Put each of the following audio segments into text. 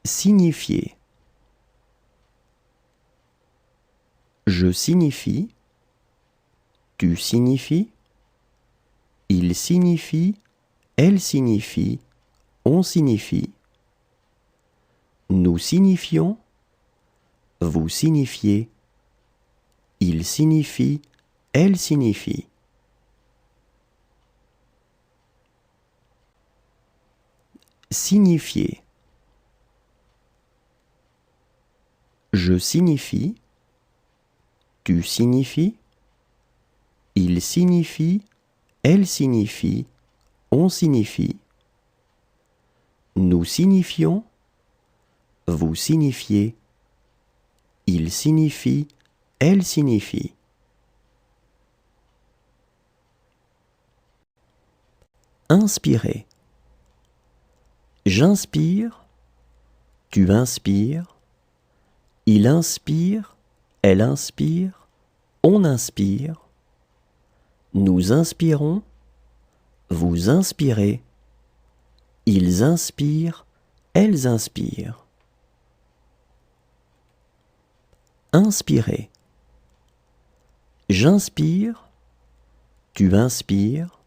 Signifier. Je signifie. Tu signifies. Il signifie. Elle signifie. On signifie. Nous signifions. Vous signifiez. Il signifie. Elle signifie. Signifier. Je signifie. Tu signifies. Il signifie. Elle signifie. On signifie. Nous signifions. Vous signifiez. Il signifie. Elle signifie. Inspirer. J'inspire. Tu inspires. Il inspire. Elle inspire. On inspire. Nous inspirons. Vous inspirez. Ils inspirent. Elles inspirent. Inspirer. J'inspire. Tu inspires.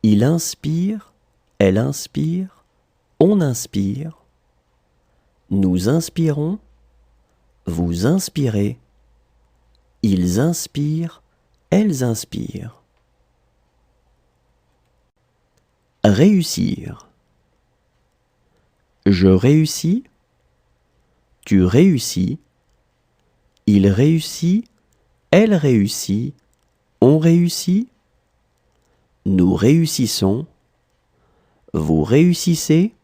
Il inspire. Elle inspire. On inspire. Nous inspirons. Vous inspirez. Ils inspirent. Elles inspirent. Réussir. Je réussis. Tu réussis. Il réussit. Elle réussit. On réussit. Nous réussissons. Vous réussissez.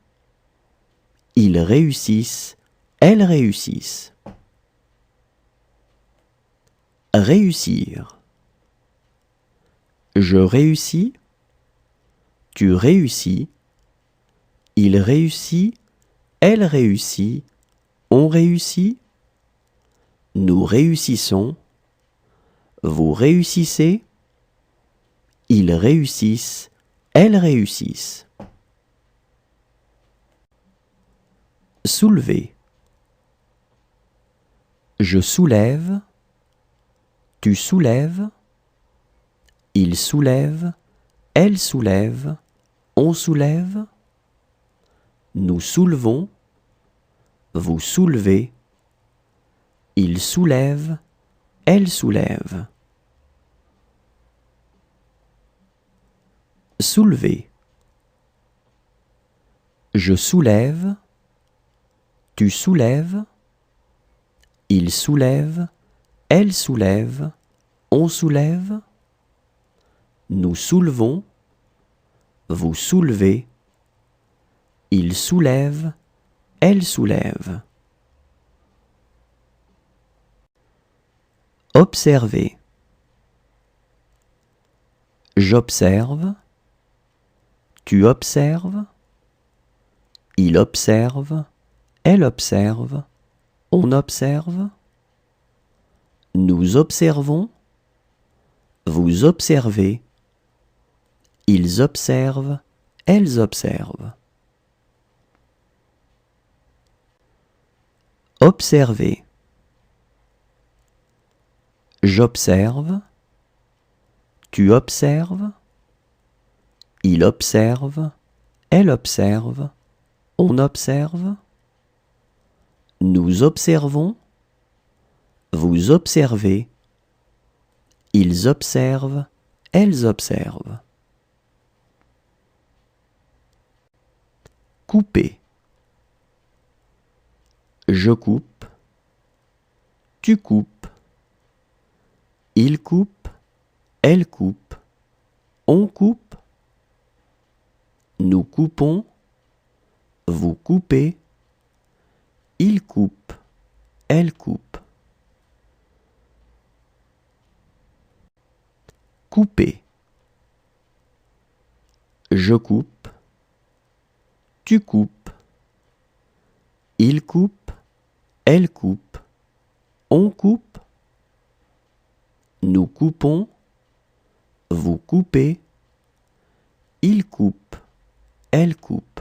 Ils réussissent. Elles réussissent. Réussir. Je réussis. Tu réussis. Il réussit. Elle réussit. On réussit. Nous réussissons. Vous réussissez. Ils réussissent. Elles réussissent. Soulever. Je soulève. Tu soulèves. Il soulève. Elle soulève. On soulève. Nous soulevons. Vous soulevez. Il soulève. Elle soulève. Soulever. Je soulève. Tu soulèves. Il soulève. Elle soulève. On soulève. Nous soulevons. Vous soulevez. Il soulève. Elle soulève. Observer. J'observe. Tu observes. Il observe. Elle observe. On observe. Nous observons. Vous observez. Ils observent. Elles observent. Observer. J'observe. Tu observes. Il observe. Elle observe. On observe. Nous observons. Vous observez. Ils observent. Elles observent. Couper. Je coupe. Tu coupes. Il coupe. Elle coupe. On coupe. Nous coupons. Vous coupez. Il coupe. Elle coupe. Couper. Je coupe. Tu coupes. Il coupe. Elle coupe. On coupe. Nous coupons. Vous coupez. Il coupe. Elle coupe.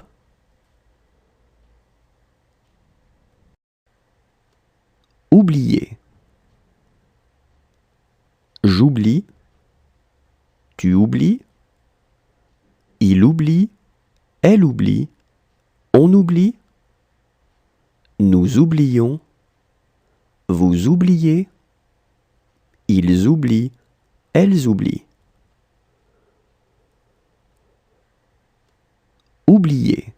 J'oublie, tu oublies, il oublie, elle oublie, on oublie, nous oublions, vous oubliez, ils oublient, elles oublient. Oublier.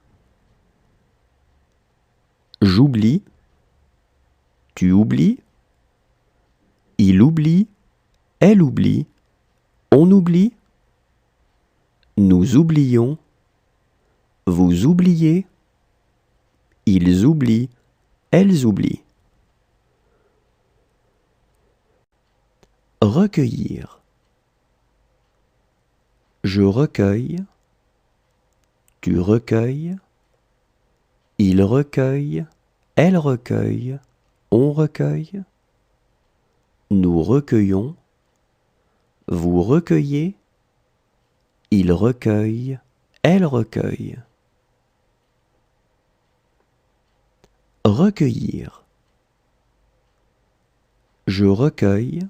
J'oublie, tu oublies, il oublie, elle oublie, on oublie, nous oublions, vous oubliez, ils oublient, elles oublient. Recueillir. Je recueille, tu recueilles, il recueille, elle recueille, on recueille, nous recueillons, vous recueillez, il recueille, elle recueille. Recueillir. Je recueille,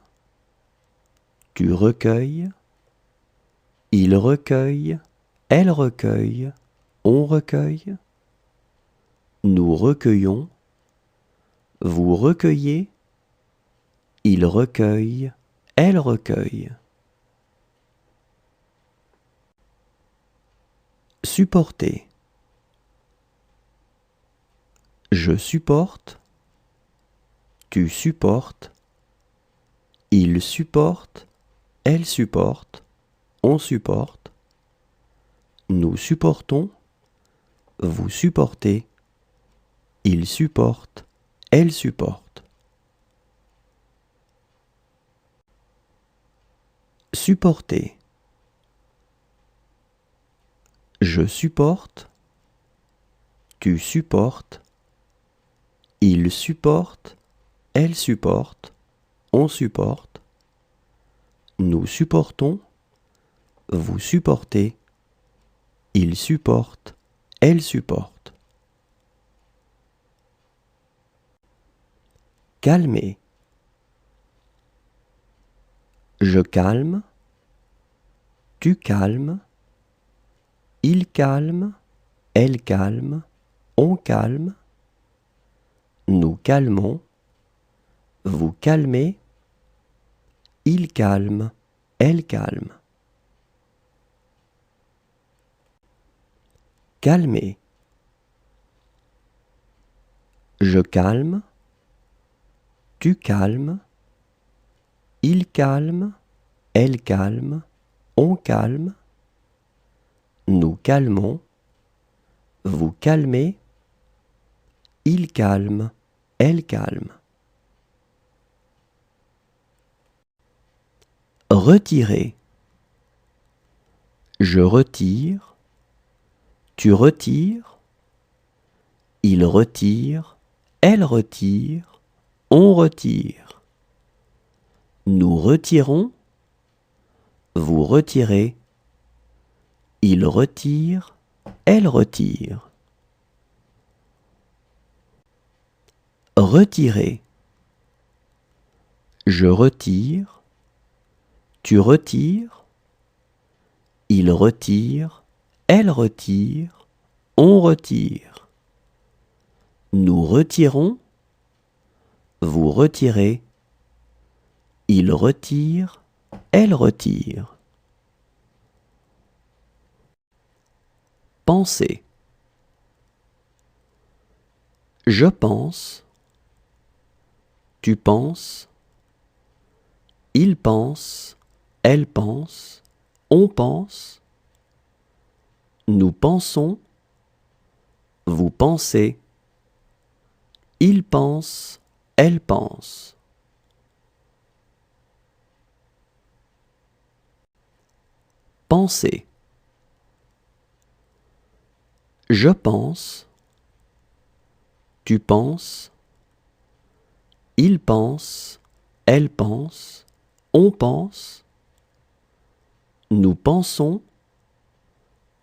tu recueilles, il recueille, elle recueille, on recueille, nous recueillons, vous recueillez, il recueille, elle recueille. Supporter. Je supporte, tu supportes, il supporte, elle supporte, on supporte, nous supportons, vous supportez, il supporte, elle supporte. Supporter. Je supporte, tu supportes, il supporte, elle supporte, on supporte, nous supportons, vous supportez, il supporte, elle supporte. Calmer. Je calme, tu calmes, il calme, elle calme, on calme, nous calmons, vous calmez, il calme, elle calme. Calmer. Je calme, tu calmes, il calme, elle calme, on calme, nous calmons, vous calmez, il calme, elle calme. Retirer. Je retire, tu retires, il retire, elle retire, on retire. Nous retirons, vous retirez, il retire, elle retire. Retirer. Je retire, tu retires, il retire, elle retire, on retire. Nous retirons, vous retirez, il retire, elle retire. Penser. Je pense, tu penses, il pense, elle pense, on pense, nous pensons, vous pensez, il pense, elle pense. Penser. Je pense, tu penses, il pense, elle pense, on pense, nous pensons,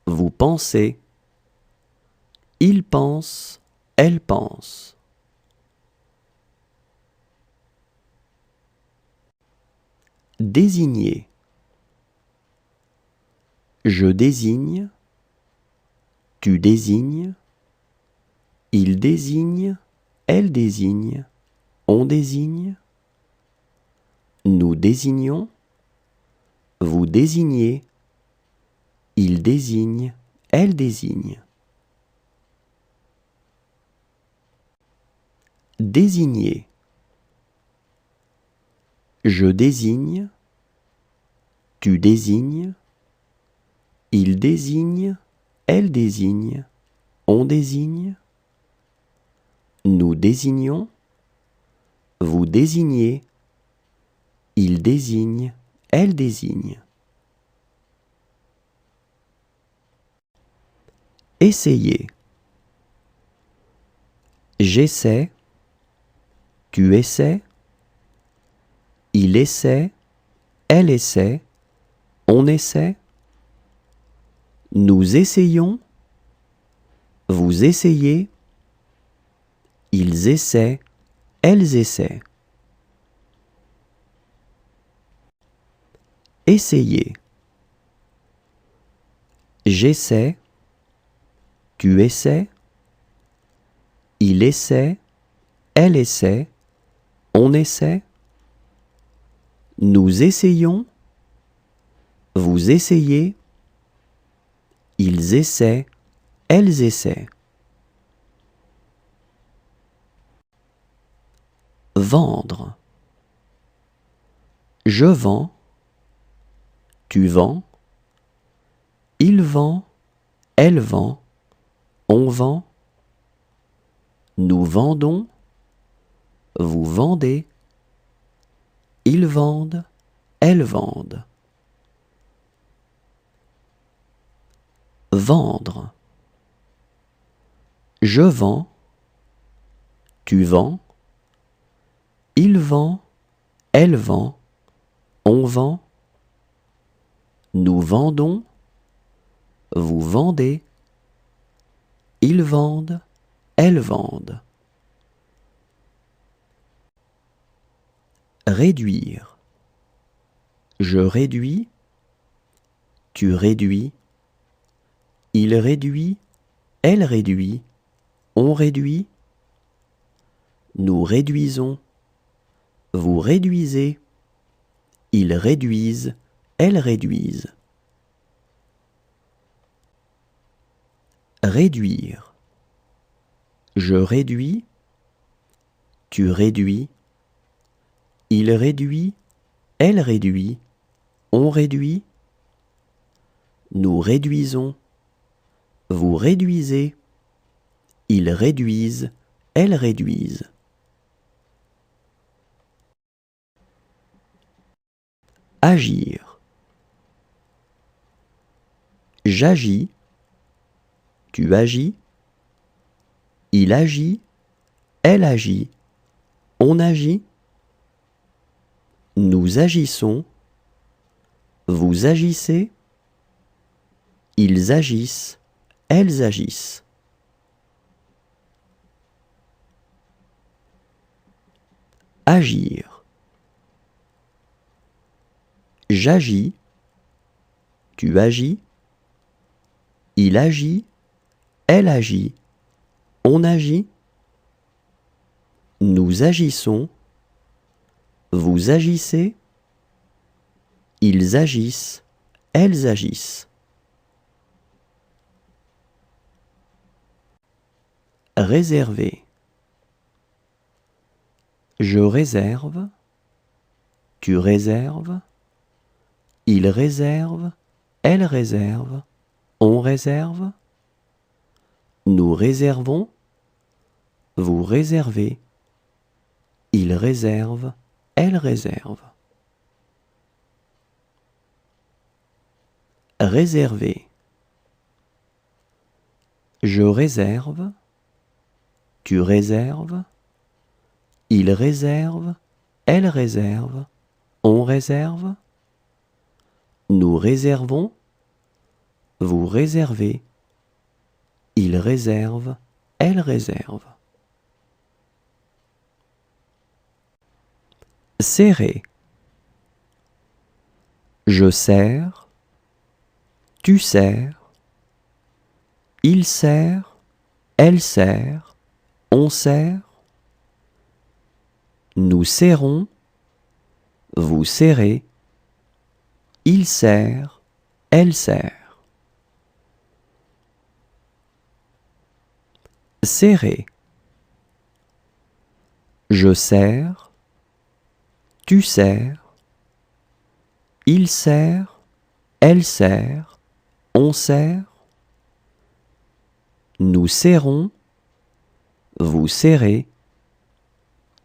vous pensez, il pense, elle pense. Désigner. Je désigne. Tu désignes. Il désigne. Elle désigne. On désigne. Nous désignons. Vous désignez. Il désigne. Elle désigne. Désigner. Je désigne. Tu désignes. Il désigne. Elle désigne. On désigne. Nous désignons. Vous désignez. Il désigne. Elle désigne. Essayer. J'essaie. Tu essaies. Il essaie. Elle essaie. On essaie. Nous essayons. Vous essayez. Ils essaient. Elles essaient. Essayer. J'essaie. Tu essaies. Il essaie. Elle essaie. On essaie. Nous essayons. Vous essayez. Ils essaient. Elles essaient. Vendre. Je vends. Tu vends. Il vend. Elle vend. On vend. Nous vendons. Vous vendez. Ils vendent. Elles vendent. Vendre. Je vends. Tu vends. Il vend. Elle vend. On vend. Nous vendons. Vous vendez. Ils vendent. Elles vendent. Réduire. Je réduis. Tu réduis. Il réduit. Elle réduit. On réduit. Nous réduisons. Vous réduisez. Ils réduisent. Elles réduisent. Réduire. Je réduis. Tu réduis. Il réduit. Elle réduit. On réduit. Nous réduisons. Vous réduisez. Ils réduisent. Elles réduisent. Agir. J'agis. Tu agis. Il agit. Elle agit. On agit. Nous agissons. Vous agissez. Ils agissent. Elles agissent. Agir. J'agis. Tu agis. Il agit. Elle agit. On agit. Nous agissons. Vous agissez. Ils agissent. Elles agissent. Réserver. Je réserve. Tu réserves. Il réserve. Elle réserve. On réserve. Nous réservons. Vous réservez. Il réserve. Elle réserve. Réserver. Je réserve. Tu réserves. Il réserve. Elle réserve. On réserve. Nous réservons. Vous réservez. Il réserve. Elle réserve. Serrer. Je sers, tu sers, il sert, elle sert, on sert, nous serrons, vous serrez, il sert, elle sert. Serrer. Je sers, tu sers, il sert, elle sert, on sert, nous serrons, vous serrez,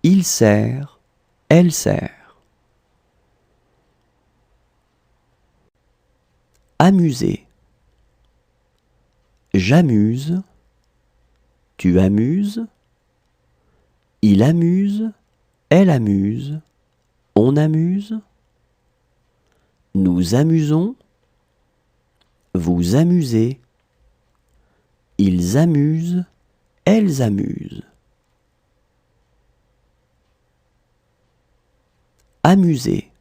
il sert, elle sert. Amuser. J'amuse, tu amuses, il amuse, elle amuse, on amuse, nous amusons, vous amusez, ils amusent, elles amusent. Amuser.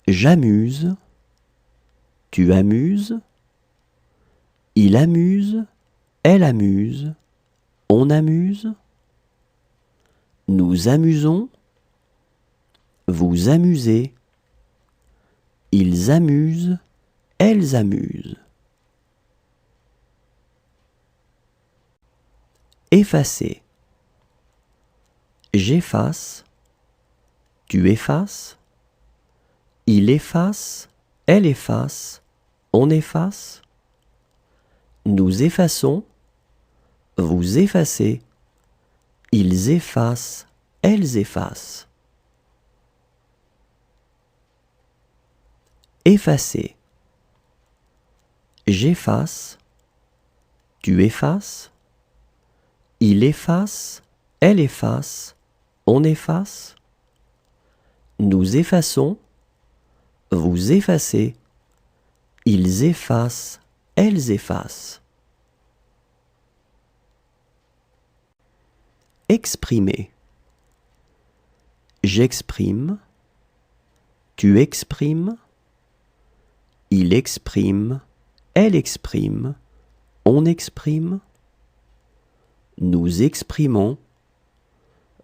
J'amuse, tu amuses, il amuse, elle amuse, on amuse, nous amusons, vous amusez, ils amusent, elles amusent. Effacer. J'efface, tu effaces, il efface, elle efface, on efface, nous effaçons, vous effacez, ils effacent, elles effacent. Effacer. J'efface, tu effaces, il efface, elle efface, on efface, nous effaçons, vous effacez, ils effacent, elles effacent. Exprimer. J'exprime, tu exprimes, il exprime, elle exprime, on exprime, nous exprimons,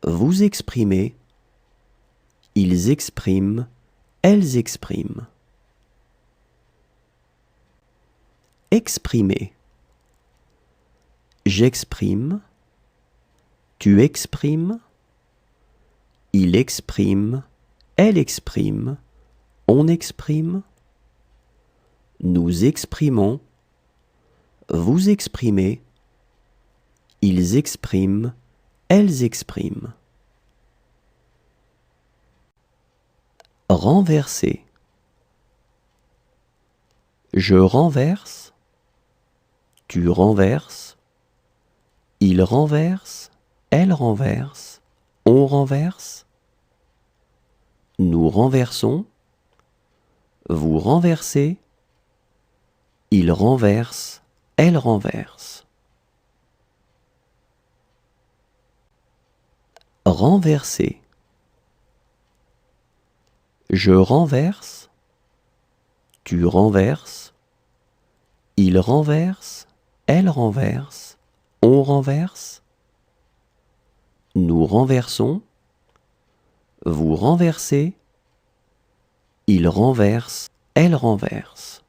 vous exprimez, ils expriment, elles expriment. Exprimer. J'exprime, tu exprimes, il exprime, elle exprime, on exprime, nous exprimons, vous exprimez, ils expriment, elles expriment. Renverser. Je renverse, tu renverses, il renverse, elle renverse, on renverse, nous renversons, vous renversez, il renverse, elle renverse. Renverser. Je renverse, tu renverses, il renverse, elle renverse, on renverse, nous renversons, vous renversez, il renverse, elle renverse.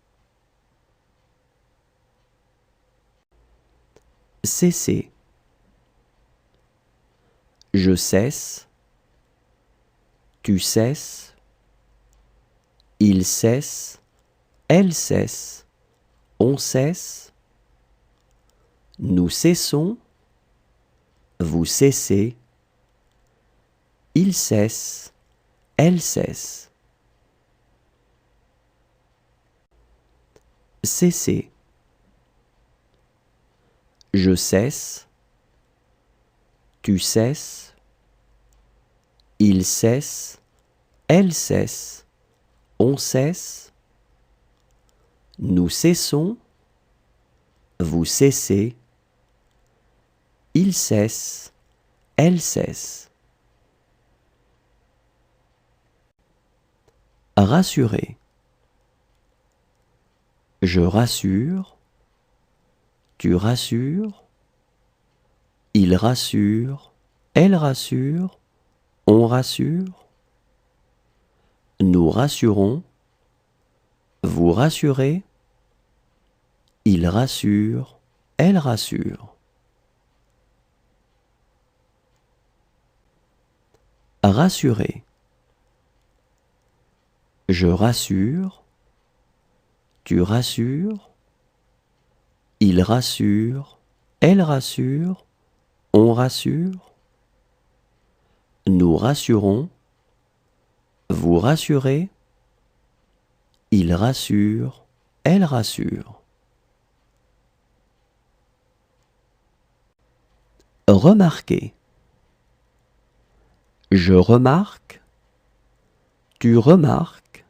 Cesser. Je cesse, tu cesses, il cesse, elle cesse, on cesse, nous cessons, vous cessez, il cesse, elle cesse. Cesser. Je cesse, tu cesses, il cesse, elle cesse, on cesse, nous cessons, vous cessez, il cesse, elle cesse. Rassurer. Je rassure. Tu rassures. Il rassure. Elle rassure. On rassure. Nous rassurons. Vous rassurez. Il rassure. Elle rassure. Rassurer. Je rassure. Tu rassures. Il rassure. Elle rassure. On rassure. Nous rassurons. Vous rassurez. Il rassure. Elle rassure. Remarquer. Je remarque. Tu remarques.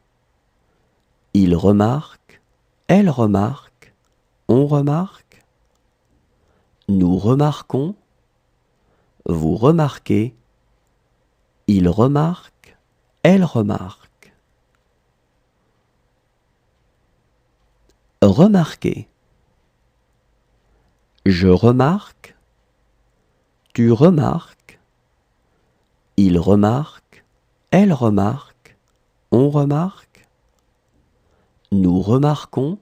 Il remarque. Elle remarque. On remarque. Nous remarquons. Vous remarquez. Il remarque. Elle remarque. Remarquer. Je remarque. Tu remarques. Il remarque. Elle remarque. On remarque. Nous remarquons.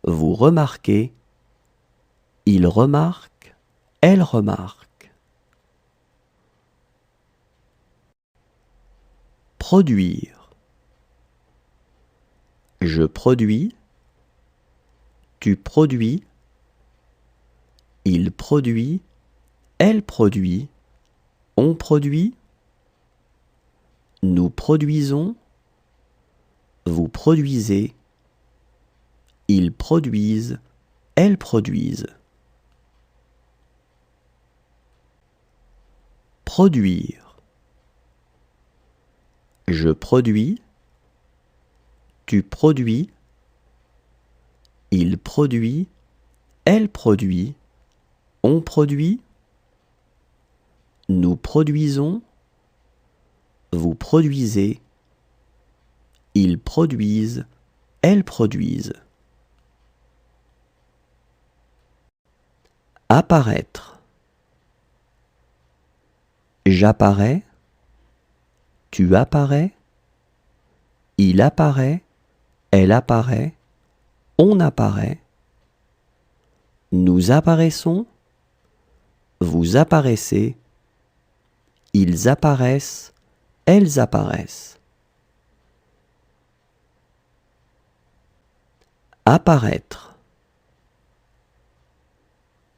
Vous remarquez. Il remarque. Elle remarque. Produire. Je produis. Tu produis. Il produit. Elle produit. On produit. Nous produisons. Vous produisez. Ils produisent. Elles produisent. Produire. Je produis. Tu produis. Il produit. Elle produit. On produit. Nous produisons. Vous produisez. Ils produisent. Elles produisent. Apparaître. J'apparais. Tu apparais. Il apparaît. Elle apparaît. On apparaît. Nous apparaissons. Vous apparaissez. Ils apparaissent. Elles apparaissent. Apparaître.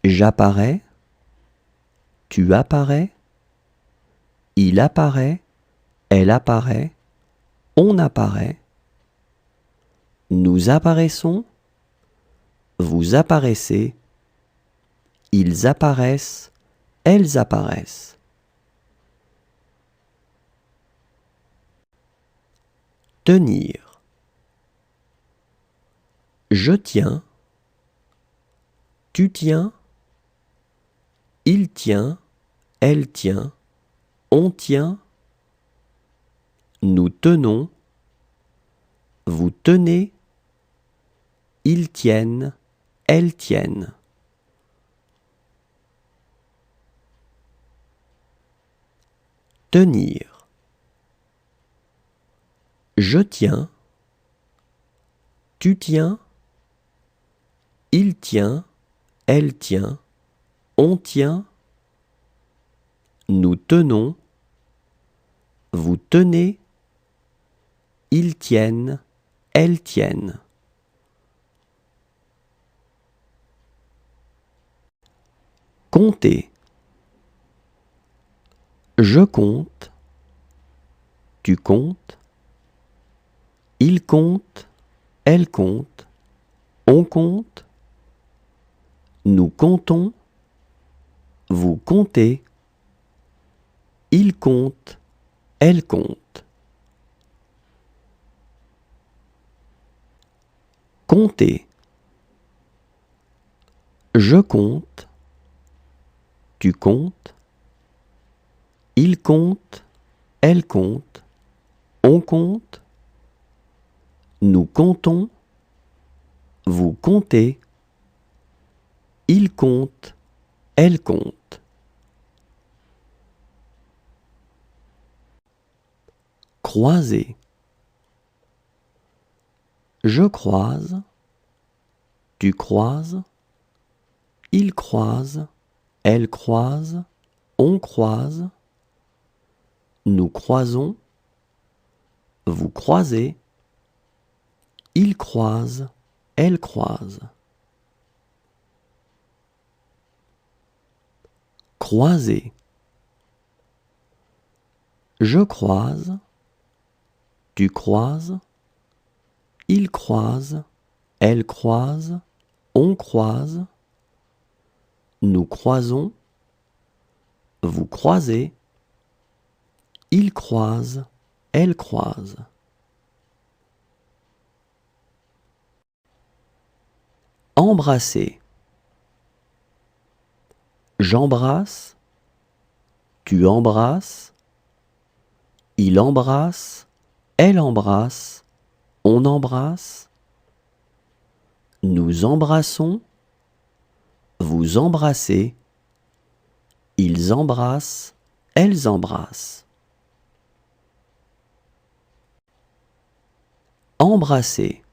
J'apparais. Tu apparais. Il apparaît. Elle apparaît. On apparaît. Nous apparaissons. Vous apparaissez. Ils apparaissent. Elles apparaissent. Tenir. Je tiens. Tu tiens. Il tient. Elle tient. On tient. Nous tenons. Vous tenez. Ils tiennent. Elles tiennent. Tenir. Je tiens. Tu tiens. Il tient. Elle tient. On tient. Nous tenons. Vous tenez. Ils tiennent. Elles tiennent. Compter. Je compte. Tu comptes. Il compte. Elle compte. On compte. Nous comptons. Vous comptez. Il compte. Elle compte. Compter. Je compte. Tu comptes. Il compte. Elle compte. On compte. Nous comptons, vous comptez, il compte, elle compte. Croiser. Je croise, tu croises, il croise, elle croise, on croise, nous croisons, vous croisez, il croise, elle croise. Croiser. Je croise, tu croises, il croise, elle croise, on croise, nous croisons, vous croisez, il croise, elle croise. Embrasser. J'embrasse, tu embrasses, il embrasse, elle embrasse, on embrasse, nous embrassons, vous embrassez, ils embrassent, elles embrassent. Embrasser.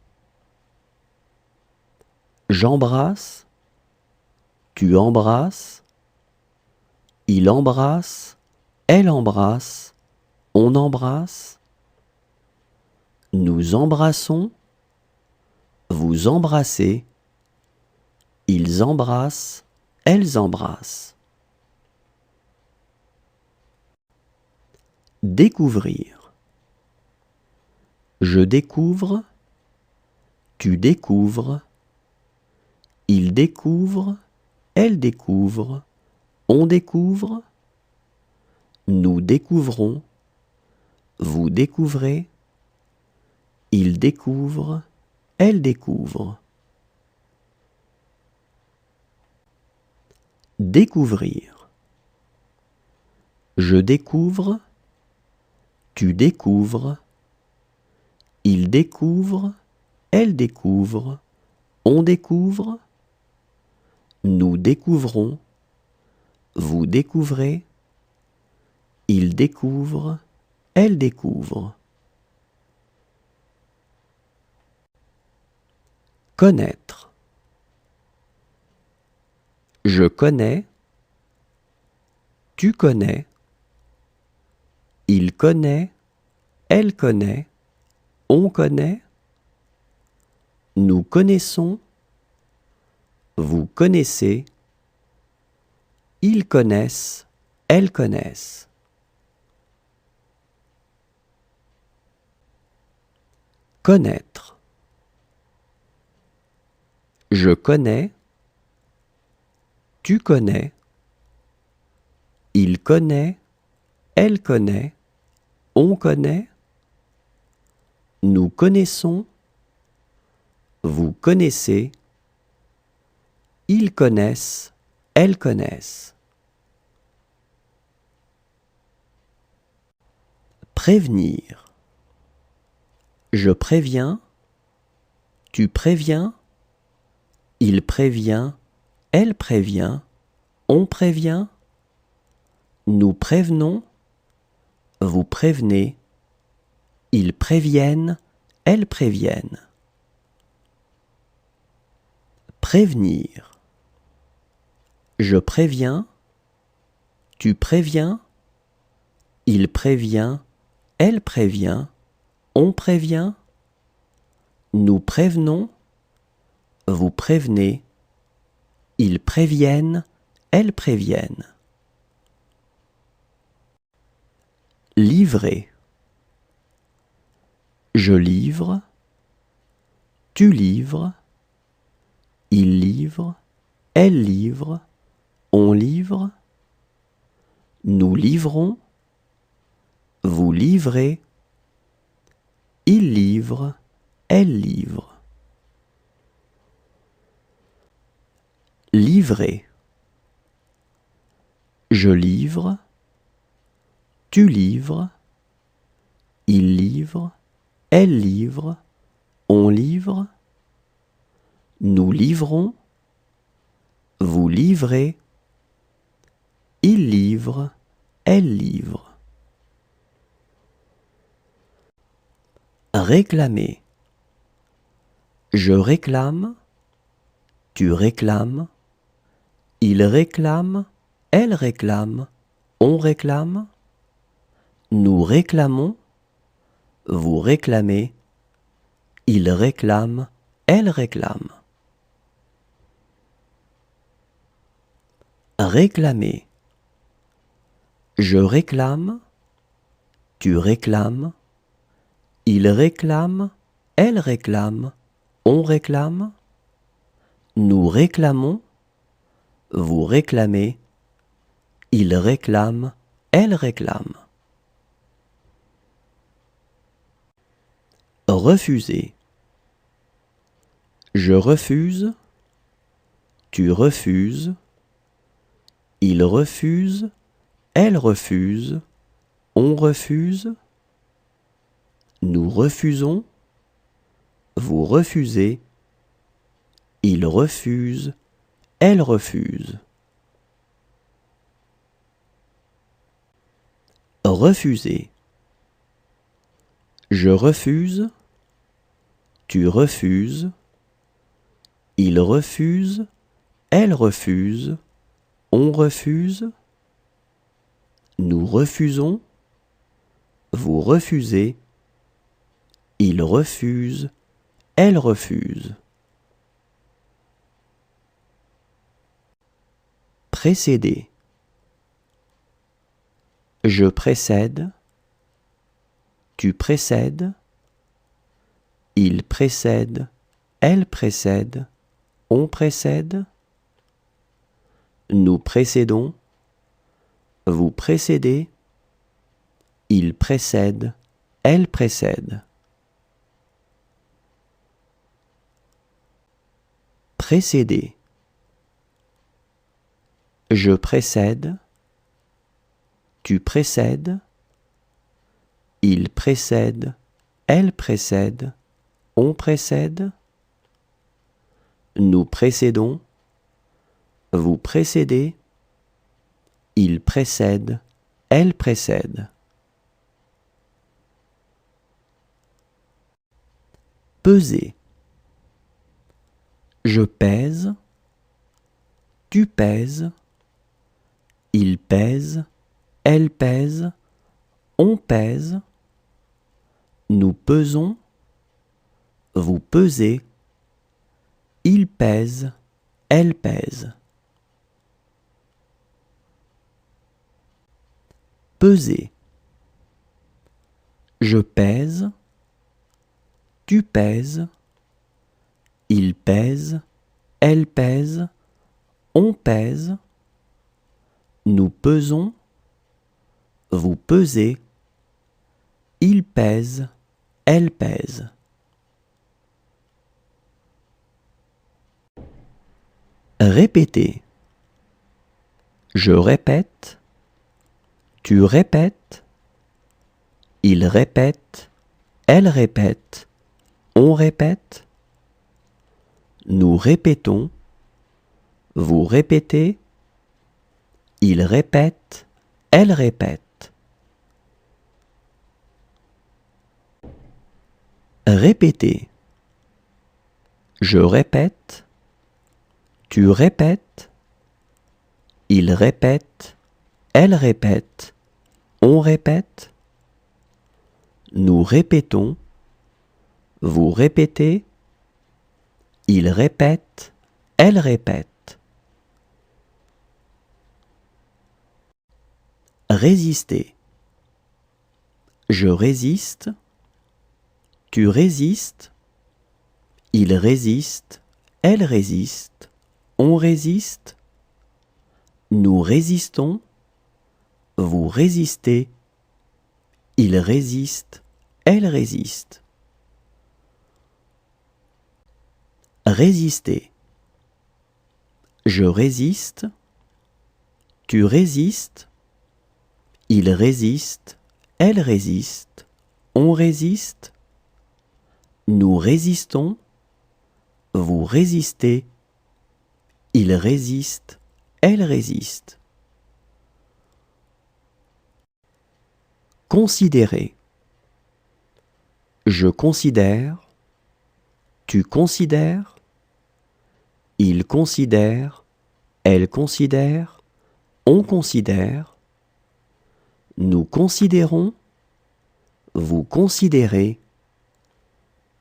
J'embrasse, tu embrasses, il embrasse, elle embrasse, on embrasse, nous embrassons, vous embrassez, ils embrassent, elles embrassent. Découvrir. Je découvre, tu découvres, il découvre, elle découvre, on découvre, nous découvrons, vous découvrez, il découvre, elle découvre. Découvrir. Je découvre, tu découvres, il découvre, elle découvre, on découvre, nous découvrons, vous découvrez, il découvre, elle découvre. Connaître. Je connais, tu connais, il connaît, elle connaît, on connaît, nous connaissons, vous connaissez, ils connaissent, elles connaissent. Connaître. Je connais, tu connais, il connaît, elle connaît, on connaît, nous connaissons, vous connaissez, ils connaissent, elles connaissent. Prévenir. Je préviens, tu préviens, il prévient, elle prévient, on prévient, nous prévenons, vous prévenez, ils préviennent, elles préviennent. Prévenir. Je préviens, tu préviens, il prévient, elle prévient, on prévient, nous prévenons, vous prévenez, ils préviennent, elles préviennent. Livrer. Je livre, tu livres, il livre, elle livre, on livre, nous livrons, vous livrez, il livre, elle livre. Livrer. Je livre, tu livres, il livre, elle livre, on livre, nous livrons, vous livrez, il livre, elle livre. Réclamer. Je réclame, tu réclames, il réclame, elle réclame, on réclame, nous réclamons, vous réclamez, il réclame, elle réclame. Réclamer. Je réclame, tu réclames, il réclame, elle réclame, on réclame, nous réclamons, vous réclamez, il réclame, elle réclame. Refuser. Je refuse, tu refuses, il refuse, elle refuse, on refuse, nous refusons, vous refusez, il refuse, elle refuse. Refuser. Je refuse, tu refuses, il refuse, elle refuse, on refuse, nous refusons, vous refusez, il refuse, elle refuse. Précéder. Je précède, tu précèdes, il précède, elle précède, on précède, nous précédons, vous précédez, il précède, elle précède. Précéder. Je précède, tu précèdes, il précède, elle précède, on précède, nous précédons, vous précédez, il précède, elle précède. Peser. Je pèse, tu pèses, il pèse, elle pèse, on pèse, nous pesons, vous pesez, il pèse, elle pèse. Peser. Je pèse, tu pèses, il pèse, elle pèse, on pèse, nous pesons, vous pesez, il pèse, elle pèse. Répéter. Je répète, tu répètes, il répète, elle répète, on répète, nous répétons, vous répétez, il répète, elle répète. Répéter. Je répète, tu répètes, il répète, elle répète, on répète, nous répétons, vous répétez, il répète, elle répète. Résister. Je résiste, tu résistes, il résiste, elle résiste, on résiste, nous résistons, vous résistez, il résiste, elle résiste. Résister. Je résiste, tu résistes, il résiste, elle résiste, on résiste, Nous résistons, vous résistez, il résiste, elle résiste. Considérer. Je considère, tu considères, il considère, elle considère, on considère, nous considérons, vous considérez,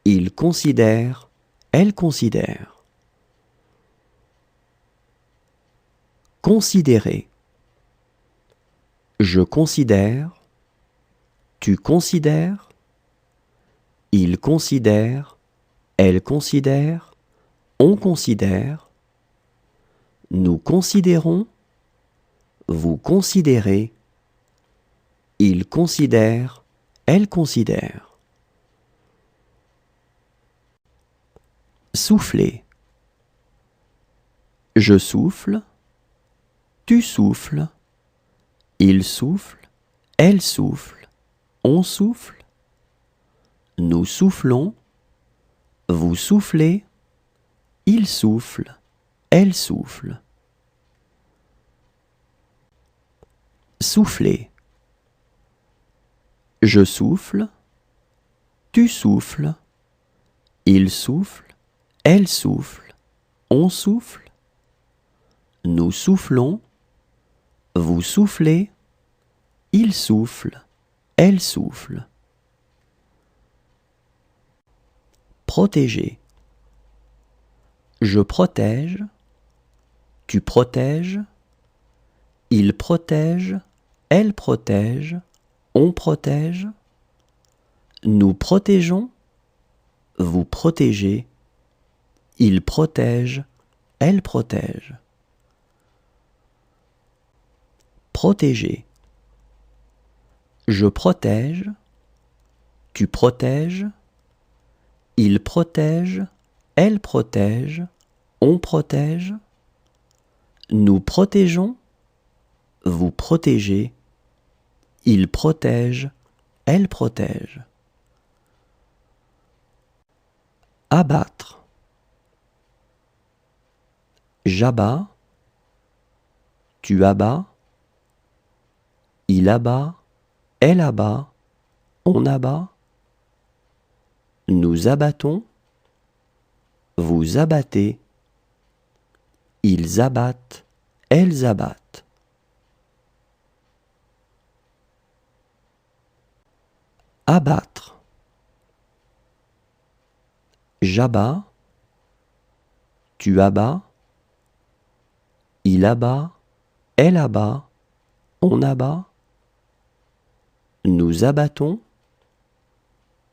il considère, elle considère. Considérer. Je considère, tu considères, il considère, elle considère, on considère, nous considérons, vous considérez, il considère, elle considère. Souffler. Je souffle, tu souffles, il souffle, elle souffle, on souffle, nous soufflons, vous soufflez, il souffle, elle souffle. Souffler. Je souffle, tu souffles, il souffle, elle souffle, on souffle, nous soufflons, vous soufflez, il souffle, elle souffle. Protéger. Je protège, tu protèges, il protège, elle protège, on protège, nous protégeons, vous protégez, il protège, elle protège. Protéger. Je protège, tu protèges, il protège, elle protège, on protège, nous protégeons, vous protégez, il protège, elle protège. Abattre. J'abats, tu abats, il abat, elle abat, on abat, nous abattons, vous abattez, ils abattent, elles abattent. Abattre. J'abats, tu abats, il abat, elle abat, on abat, nous abattons,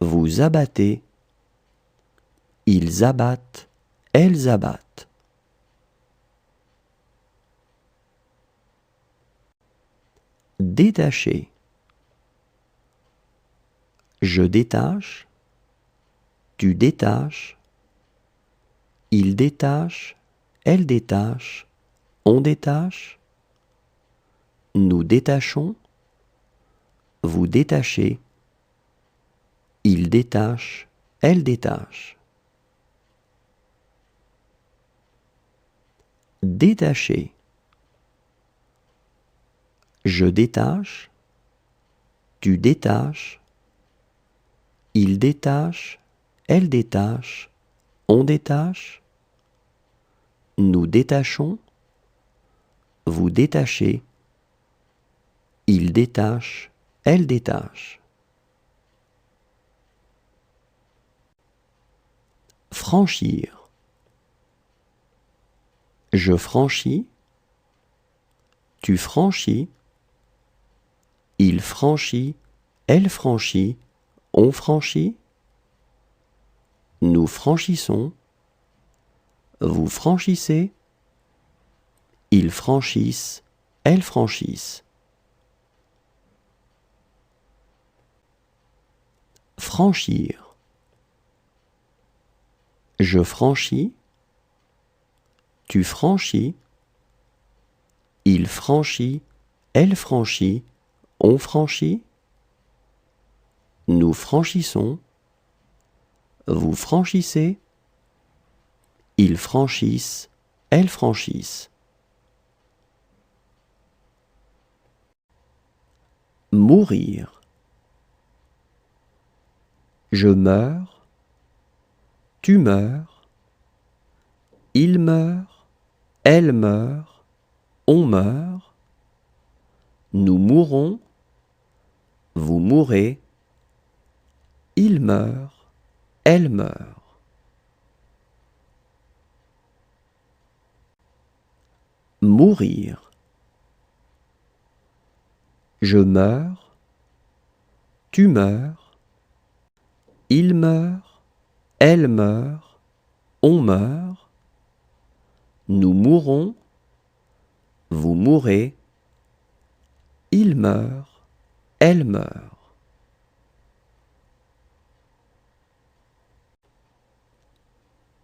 vous abattez, ils abattent, elles abattent. Détacher. Je détache, tu détaches, il détache, elle détache, on détache, nous détachons, vous détachez, il détache, elle détache. Détacher. Je détache, tu détaches, il détache, elle détache, on détache, nous détachons, vous détachez, il détache, elle détache. Franchir. Je franchis, tu franchis, il franchit, elle franchit, on franchit, nous franchissons, vous franchissez, ils franchissent, elles franchissent. Franchir. Je franchis, tu franchis, il franchit, elle franchit, on franchit, nous franchissons, Vous franchissez. Ils franchissent. Elles franchissent. Mourir. Je meurs. Tu meurs. Il meurt. Elle meurt. On meurt. Nous mourrons. Vous mourrez. Il meurt. Elle meurt. Mourir. Je meurs. Tu meurs. Il meurt. Elle meurt. On meurt. Nous mourrons. Vous mourrez. Il meurt. Elle meurt.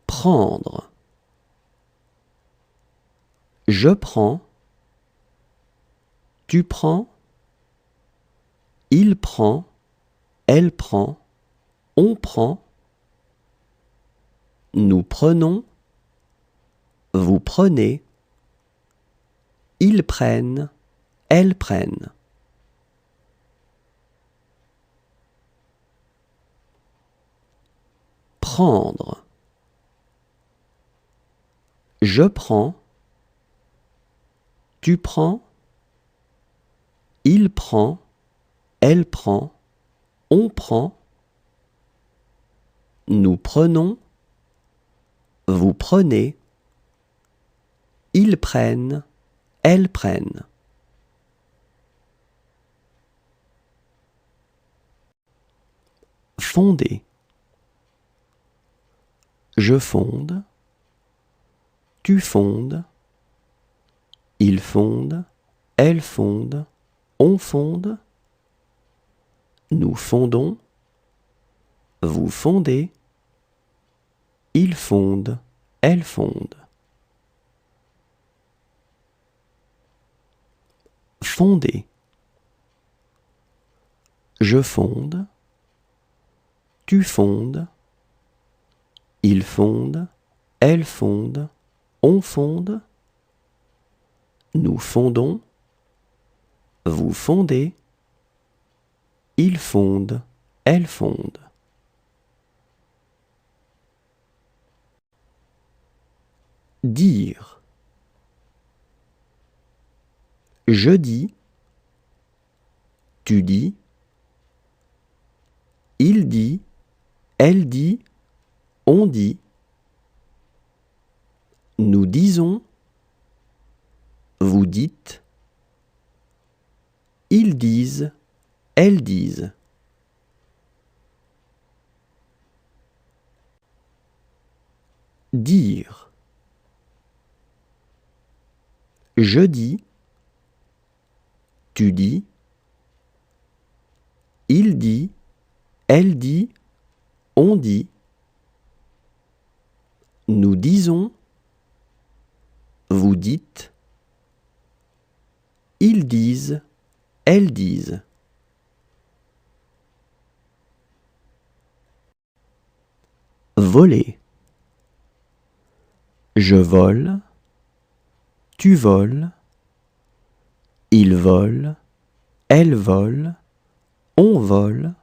Prendre. Je prends. Tu prends. Il prend. Elle prend. On prend. Nous prenons. Vous prenez. Ils prennent. Elles prennent. Prendre. Je prends. Tu prends. Il prend. Elle prend. On prend. Nous prenons. Vous prenez. Ils prennent. Elles prennent. Fonder. Je fonde. Tu fondes. Il fonde. Elle fonde. On fonde. Nous fondons. Vous fondez. Ils fondent. Elles fondent. Fonder. Je fonde. Tu fondes. Ils fondent. Elles fondent. On fonde. Nous fondons. Vous fondez. Ils fondent. Elles fondent. Dire. Je dis. Tu dis. Il dit. Elle dit. On dit. Nous disons. Vous dites. Ils disent. Elles disent. Dire. Je dis. Tu dis. Il dit. Elle dit. On dit. Nous disons. Vous dites. Ils disent. Elles disent. Voler. Je vole. Tu voles. Il vole. Elle vole. On vole.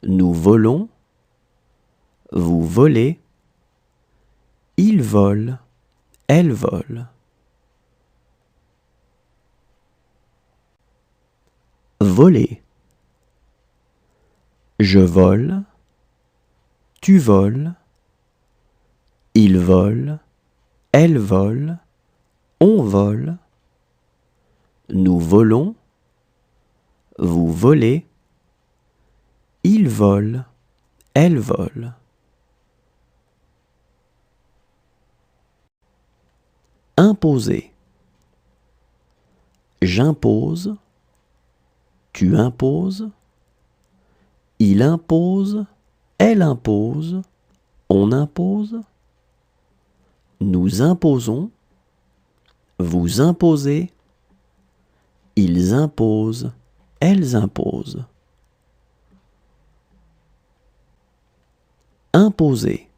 Nous volons. Vous volez. Il vole. Elle vole. Voler. Je vole. Tu voles. Il vole. Elle vole. On vole. Nous volons. Vous volez. Il vole. Elle vole. Imposer. J'impose. Tu imposes. Il impose. Elle impose. On impose. Nous imposons. Vous imposez. Ils imposent. Elles imposent. Imposer.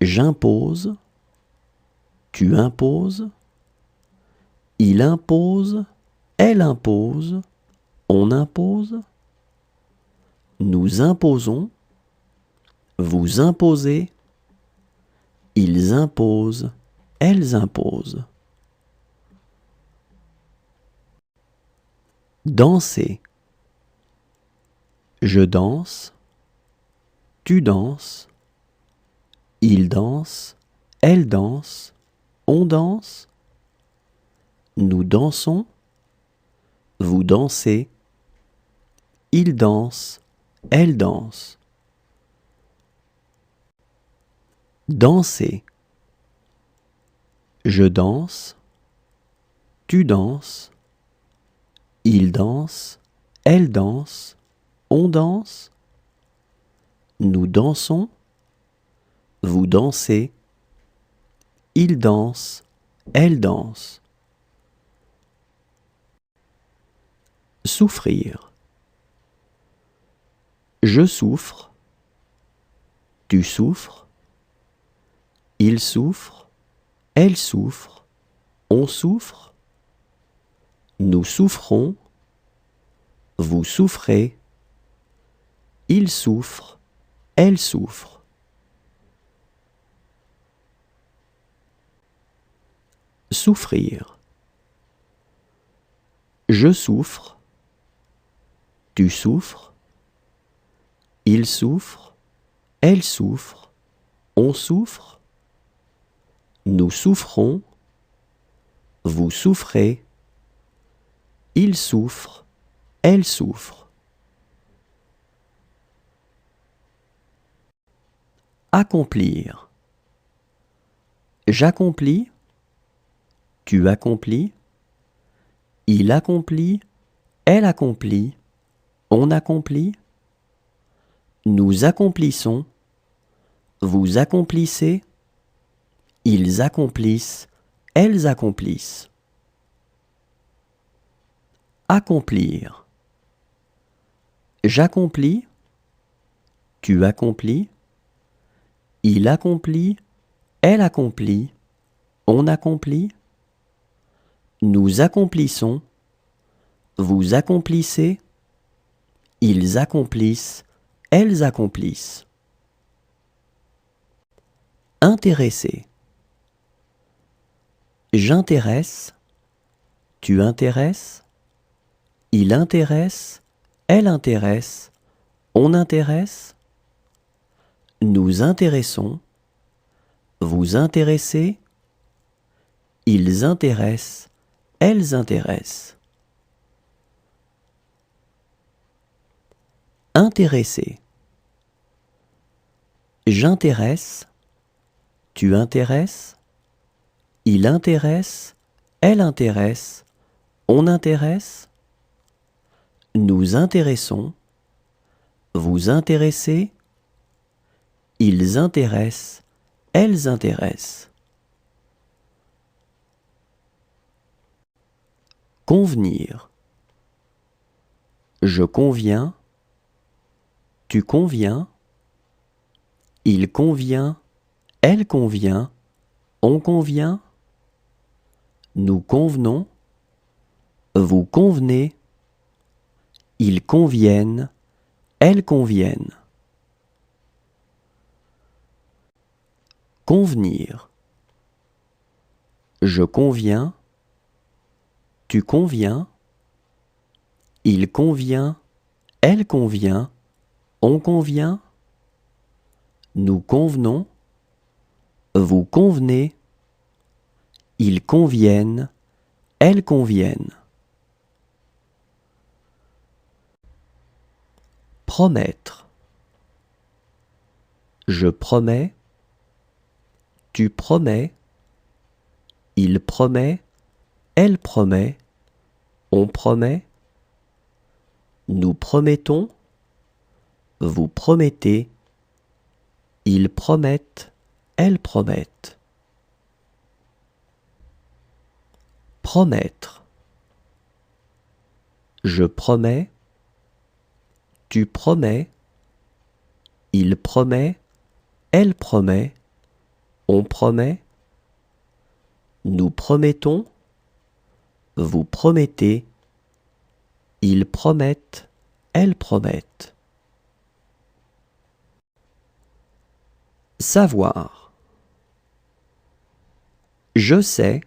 J'impose. Tu imposes. Il impose. Elle impose. On impose. Nous imposons. Vous imposez. Ils imposent. Elles imposent. Danser. Je danse. Tu danses. Il danse. Elle danse. On danse. Nous dansons. Vous dansez. Il danse. Elle danse. Danser. Je danse. Tu danses. Il danse. Elle danse. On danse. Nous dansons. Vous dansez. Il danse. Elle danse. Souffrir. Je souffre. Tu souffres. Il souffre. Elle souffre. On souffre. Nous souffrons. Vous souffrez. Il souffre. Elle souffre. Souffrir. Je souffre. Tu souffres. Il souffre. Elle souffre. On souffre. Nous souffrons. Vous souffrez. Il souffre. Elle souffre. Accomplir. J'accomplis. Tu accomplis. Il accomplit. Elle accomplit. On accomplit. Nous accomplissons. Vous accomplissez. Ils accomplissent. Elles accomplissent. Accomplir. J'accomplis. Tu accomplis. Il accomplit. Elle accomplit. On accomplit. Nous accomplissons. Vous accomplissez. Ils accomplissent. Elles accomplissent. Intéresser. J'intéresse. Tu intéresses. Il intéresse. Elle intéresse. On intéresse. Nous intéressons. Vous intéressez. Ils intéressent. Elles intéressent. Intéresser. J'intéresse. Tu intéresses. Il intéresse. Elle intéresse. On intéresse. Nous intéressons. Vous intéressez. Ils intéressent. Elles intéressent. Convenir. Je conviens. Tu conviens. Il convient. Elle convient. On convient. Nous convenons. Vous convenez. Ils conviennent. Elles conviennent. Convenir. Je conviens. Tu conviens. Il convient. Elle convient. On convient. Nous convenons. Vous convenez. Ils conviennent. Elles conviennent. Promettre. Je promets. Tu promets. Il promet. Elle promet. On promet. Nous promettons. Vous promettez. Ils promettent. Elles promettent. Promettre. Je promets. Tu promets. il promet, elle promet, on promet, nous promettons, vous promettez, ils promettent, elles promettent. Savoir. Je sais,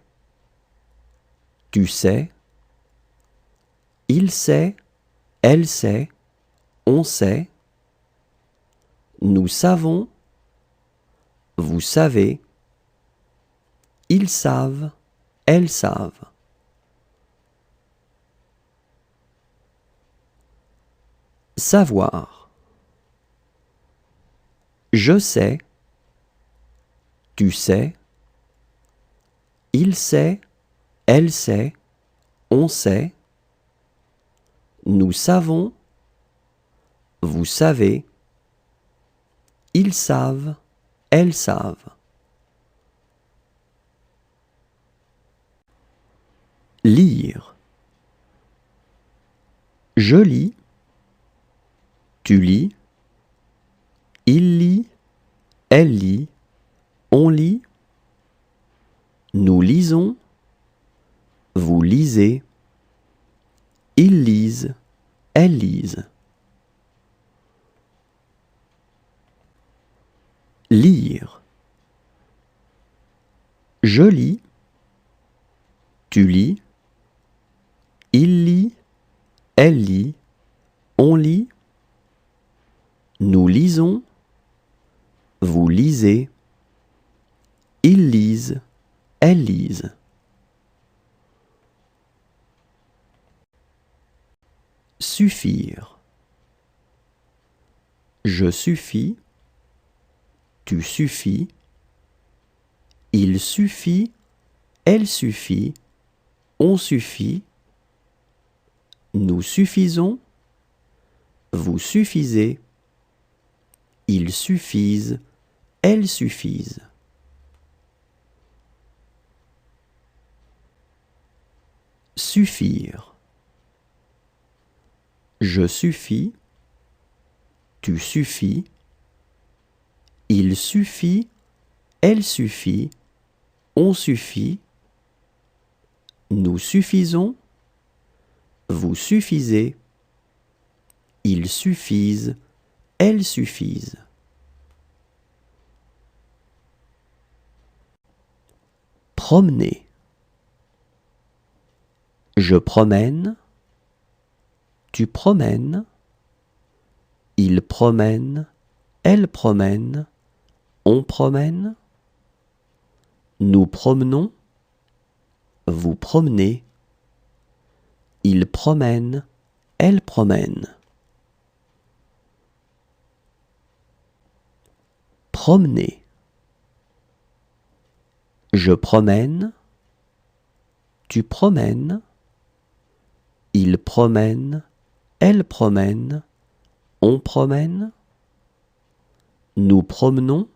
tu sais, il sait, elle sait, on sait, nous savons, vous savez, ils savent, elles savent. Savoir. Je sais, tu sais, il sait, elle sait, on sait, nous savons, vous savez, ils savent, elles savent. Lire. Je lis, tu lis, il lit, elle lit, on lit, nous lisons, vous lisez, ils lisent, elles lisent. Lire. Je lis, tu lis, il lit, elle lit, on lit, nous lisons, vous lisez, ils lisent, elles lisent. Suffire. Je suffis, tu suffis, il suffit, elle suffit, on suffit, nous suffisons, vous suffisez, ils suffisent, elles suffisent. Suffire. Je suffis, tu suffis, il suffit, elle suffit, on suffit, nous suffisons, vous suffisez, ils suffisent, elles suffisent. Promener. Je promène, tu promènes, il promène, elle promène, on promène, nous promenons, vous promenez, il promène, elle promène. Promener. Je promène, tu promènes, il promène, elle promène, on promène, nous promenons,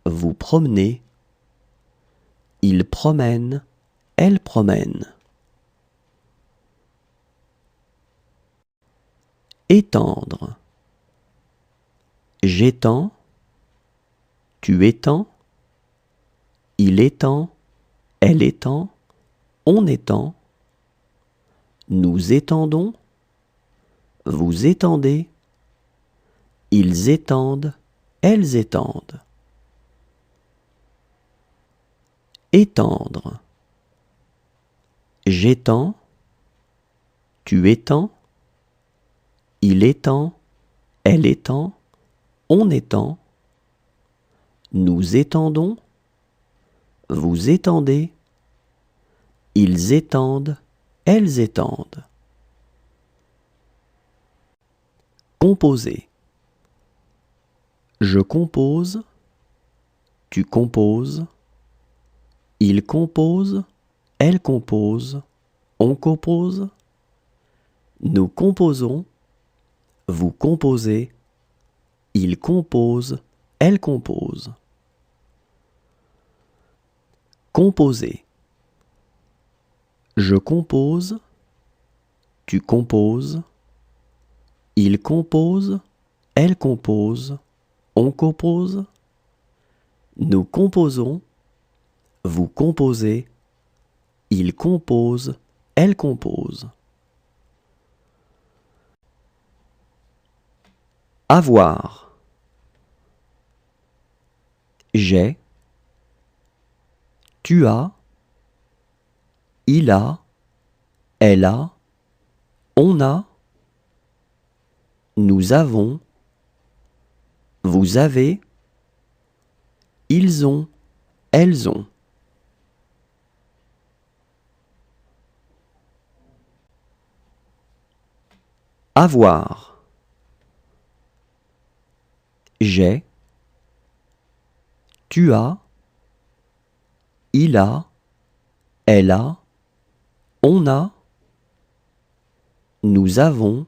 vous promenez, il promène, elle promène. Étendre. J'étends, tu étends, il étend, elle étend, on étend, nous étendons, vous étendez, ils étendent, elles étendent. Étendre. J'étends, tu étends, il étend, elle étend, on étend, nous étendons, vous étendez, ils étendent, elles étendent. Composer. Je compose, tu composes, il compose, elle compose, on compose, nous composons, vous composez, il compose, elle compose. Composer. Je compose, tu composes, il compose, elle compose, on compose. Nous composons, vous composez, il compose, elle compose. Avoir. J'ai, tu as, il a, elle a, on a, nous avons, vous avez, ils ont, elles ont. Avoir. J'ai, tu as, il a, elle a, on a, nous avons,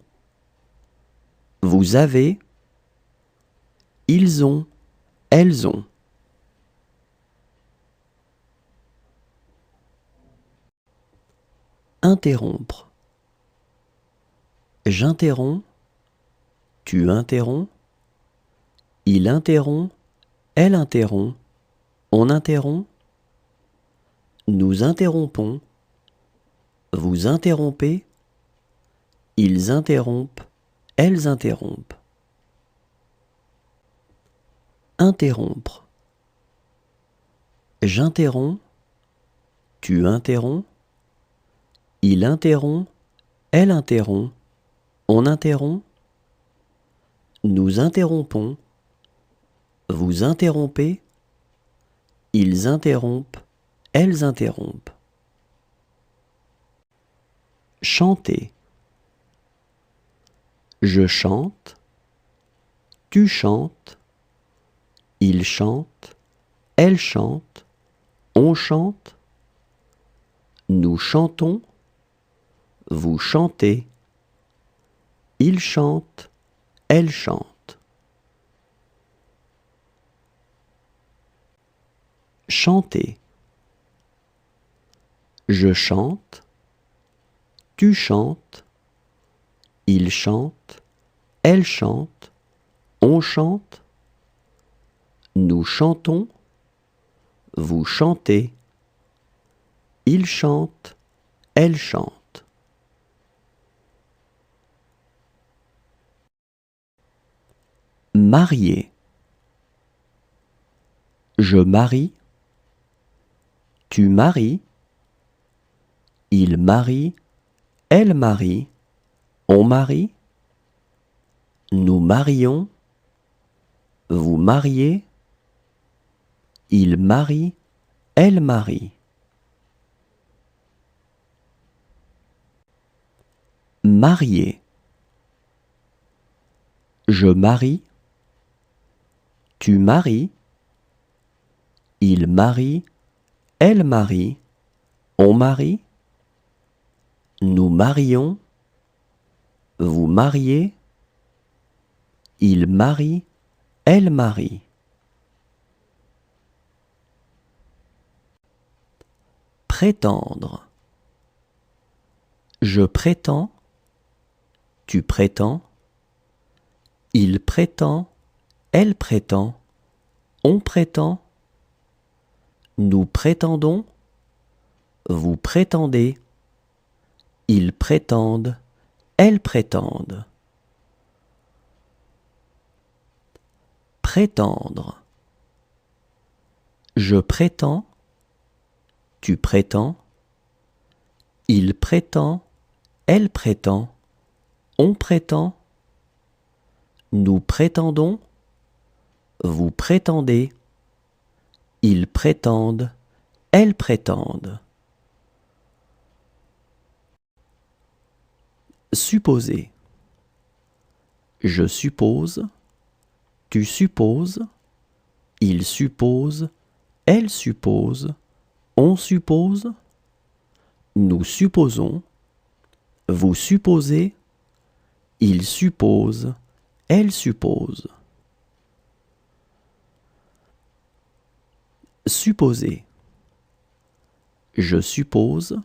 vous avez, ils ont, elles ont. Interrompre. J'interromps, tu interromps, il interrompt, elle interrompt, on interrompt, nous interrompons, vous interrompez, ils interrompent, elles interrompent. Interrompre. J'interromps, tu interromps, il interrompt, elle interrompt, on interrompt, nous interrompons, vous interrompez, ils interrompent, elles interrompent. Chanter. Je chante, tu chantes, il chante, elle chante, on chante, nous chantons, vous chantez, il chante, elle chante. Chanter. Je chante, tu chantes, il chante, elle chante, on chante, nous chantons, vous chantez, il chante, elle chante. Marier. Je marie, tu maries, il marie, elle marie, on marie, nous marions, vous mariez, il marie, elle marie. Marier. Je marie, tu maries, il marie, elle marie, on marie, nous marions, vous mariez, il marie, elle marie. Prétendre. Je prétends, tu prétends, il prétend, elle prétend, on prétend, nous prétendons, vous prétendez, ils prétendent, elles prétendent. Prétendre. Je prétends, tu prétends, il prétend, elle prétend, on prétend, nous prétendons, vous prétendez, ils prétendent, elles prétendent. Supposer. Je suppose, tu supposes, il suppose, elle suppose, on suppose, nous supposons, vous supposez, il suppose, elle suppose. Supposer. Je suppose,